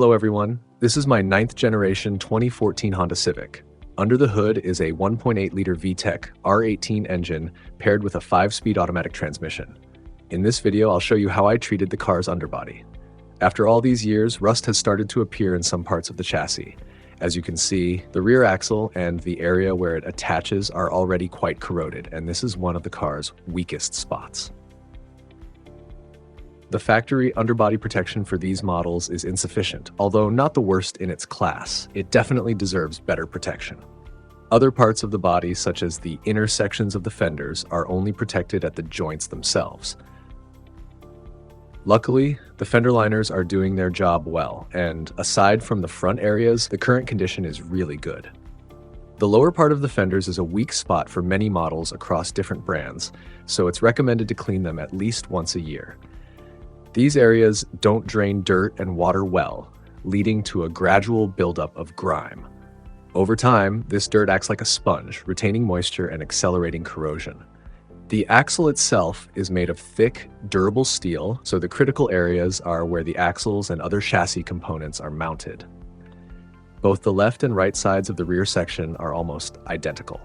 Hello everyone, this is my 9th generation 2014 Honda Civic. Under the hood is a 1.8-liter VTEC R18 engine paired with a 5-speed automatic transmission. In this video, I'll show you how I treated the car's underbody. After all these years, rust has started to appear in some parts of the chassis. As you can see, the rear axle and the area where it attaches are already quite corroded, and this is one of the car's weakest spots. The factory underbody protection for these models is insufficient, although not the worst in its class. It definitely deserves better protection. Other parts of the body, such as the inner sections of the fenders, are only protected at the joints themselves. Luckily, the fender liners are doing their job well, and aside from the front areas, the current condition is really good. The lower part of the fenders is a weak spot for many models across different brands, so it's recommended to clean them at least once a year. These areas don't drain dirt and water well, leading to a gradual buildup of grime. Over time, this dirt acts like a sponge, retaining moisture and accelerating corrosion. The axle itself is made of thick, durable steel, so the critical areas are where the axles and other chassis components are mounted. Both the left and right sides of the rear section are almost identical.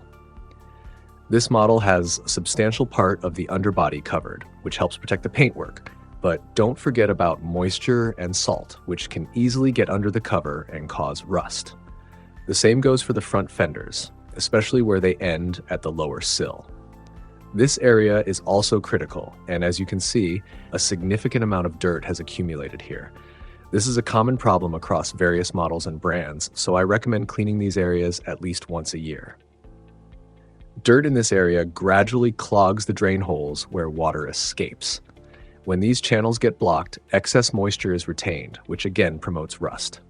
This model has a substantial part of the underbody covered, which helps protect the paintwork. But don't forget about moisture and salt, which can easily get under the cover and cause rust. The same goes for the front fenders, especially where they end at the lower sill. This area is also critical, and as you can see, a significant amount of dirt has accumulated here. This is a common problem across various models and brands, so I recommend cleaning these areas at least once a year. Dirt in this area gradually clogs the drain holes where water escapes. When these channels get blocked, excess moisture is retained, which again promotes rust.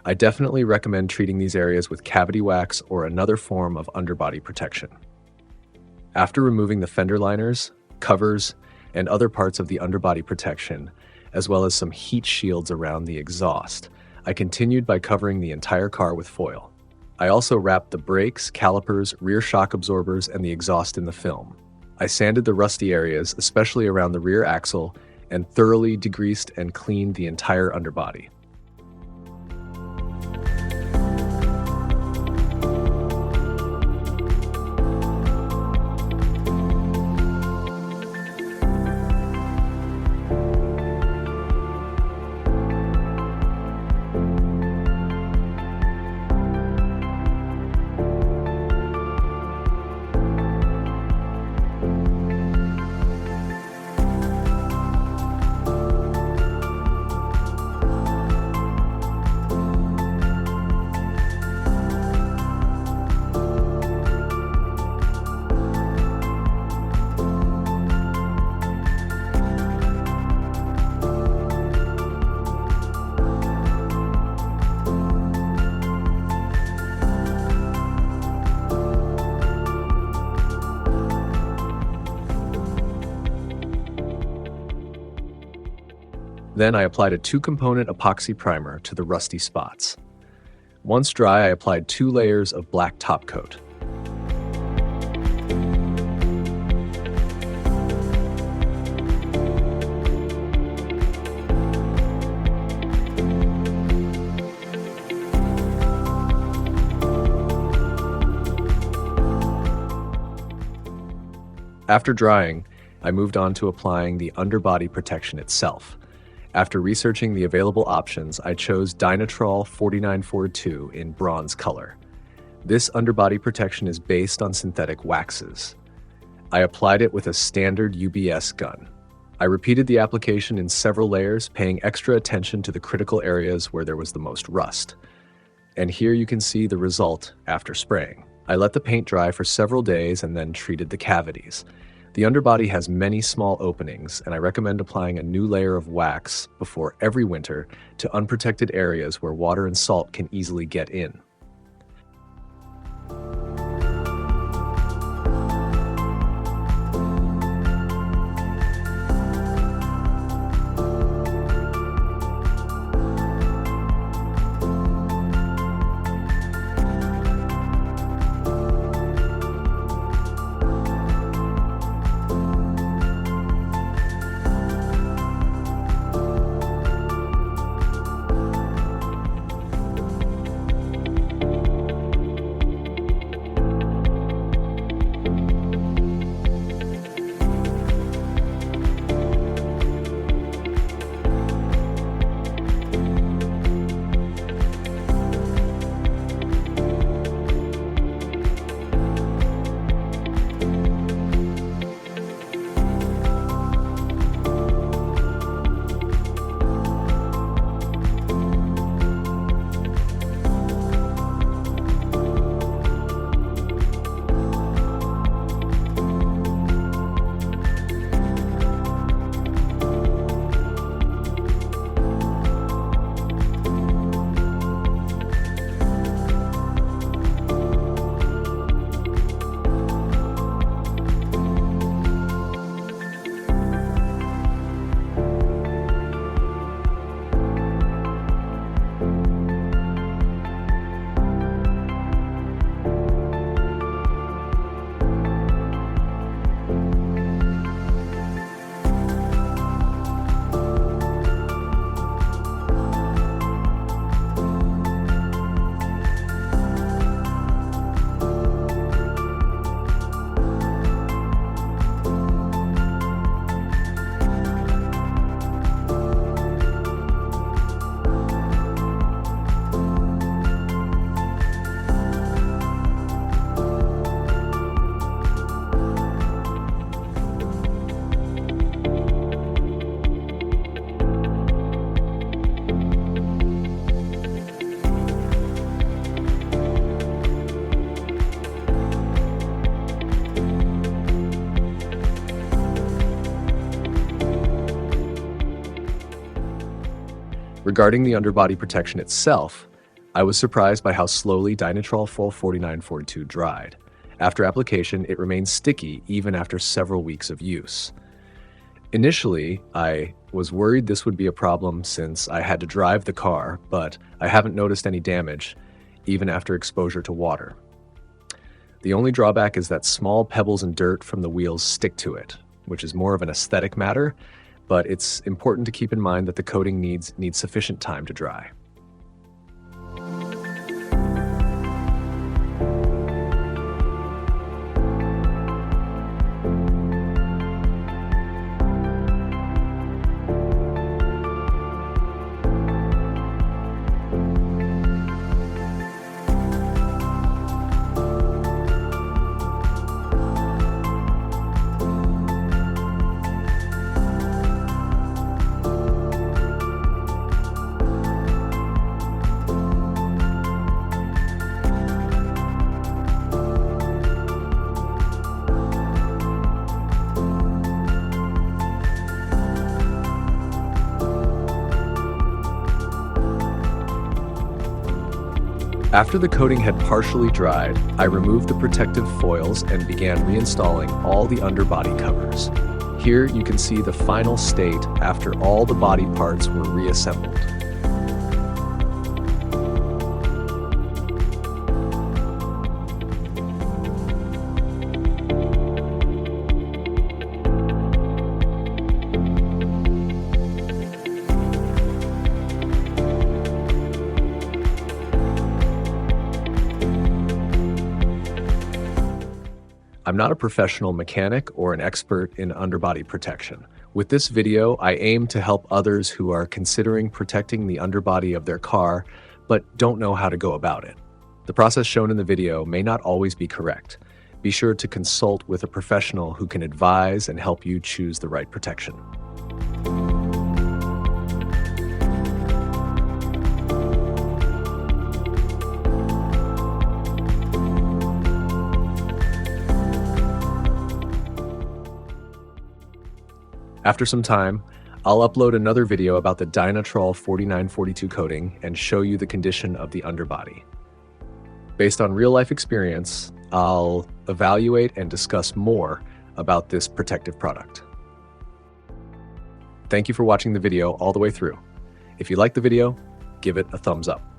I definitely recommend treating these areas with cavity wax or another form of underbody protection. After removing the fender liners, covers, and other parts of the underbody protection, as well as some heat shields around the exhaust, I continued by covering the entire car with foil. I also wrapped the brakes, calipers, rear shock absorbers, and the exhaust in the film. I sanded the rusty areas, especially around the rear axle, and thoroughly degreased and cleaned the entire underbody. Then I applied a 2-component epoxy primer to the rusty spots. Once dry, I applied 2 layers of black top coat. After drying, I moved on to applying the underbody protection itself. After researching the available options, I chose Dinitrol 4942 in bronze color. This underbody protection is based on synthetic waxes. I applied it with a standard UBS gun. I repeated the application in several layers, paying extra attention to the critical areas where there was the most rust. And here you can see the result after spraying. I let the paint dry for several days and then treated the cavities. The underbody has many small openings, and I recommend applying a new layer of wax before every winter to unprotected areas where water and salt can easily get in. Regarding the underbody protection itself, I was surprised by how slowly Dinitrol Full 4942 dried. After application, it remained sticky even after several weeks of use. Initially, I was worried this would be a problem since I had to drive the car, but I haven't noticed any damage, even after exposure to water. The only drawback is that small pebbles and dirt from the wheels stick to it, which is more of an aesthetic matter, but it's important to keep in mind that the coating needs sufficient time to dry. After the coating had partially dried, I removed the protective foils and began reinstalling all the underbody covers. Here you can see the final state after all the body parts were reassembled. I'm not a professional mechanic or an expert in underbody protection. With this video, I aim to help others who are considering protecting the underbody of their car, but don't know how to go about it. The process shown in the video may not always be correct. Be sure to consult with a professional who can advise and help you choose the right protection. After some time, I'll upload another video about the Dinitrol 4942 coating and show you the condition of the underbody. Based on real-life experience, I'll evaluate and discuss more about this protective product. Thank you for watching the video all the way through. If you liked the video, give it a thumbs up.